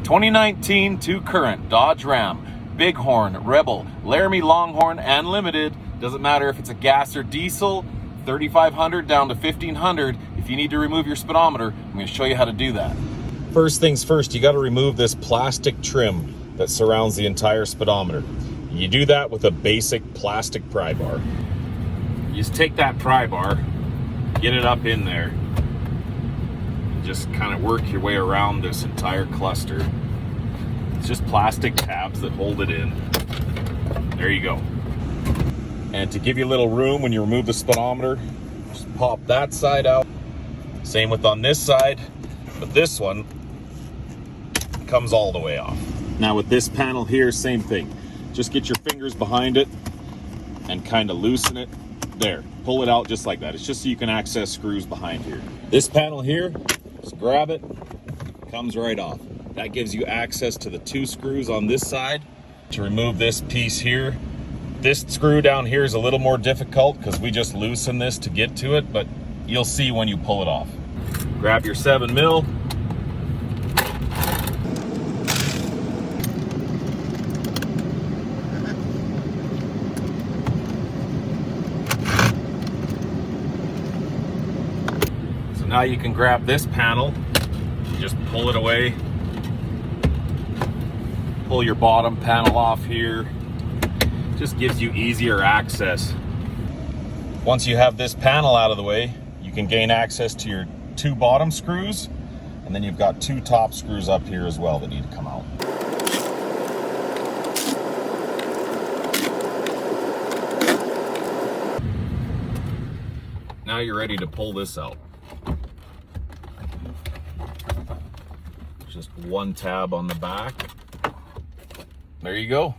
2019 to current Dodge Ram, Bighorn, Rebel, Laramie Longhorn, and Limited. Doesn't matter if it's a gas or diesel, 3,500 down to 1,500. If you need to remove your speedometer, I'm going to show you how to do that. First things first, you got to remove this plastic trim that surrounds the entire speedometer. You do that with a basic plastic pry bar. You just take that pry bar, get it up in there, just kind of work your way around this entire cluster. It's just plastic tabs that hold it in. There you go. And to give you a little room when you remove the speedometer, just pop that side out. Same with on this side, but this one comes all the way off. Now with this panel here, same thing. Just get your fingers behind it and kind of loosen it. There, pull it out just like that. It's just so you can access screws behind here. This panel here, just grab it, comes right off. That gives you access to the 2 screws on this side. To remove this piece here, this screw down here is a little more difficult because we just loosen this to get to it, but you'll see when you pull it off. Grab your 7mm. Now you can grab this panel, just pull it away, pull your bottom panel off here, just gives you easier access. Once you have this panel out of the way, you can gain access to your 2 bottom screws, and then you've got 2 top screws up here as well that need to come out. Now you're ready to pull this out. Just 1 tab on the back. There you go.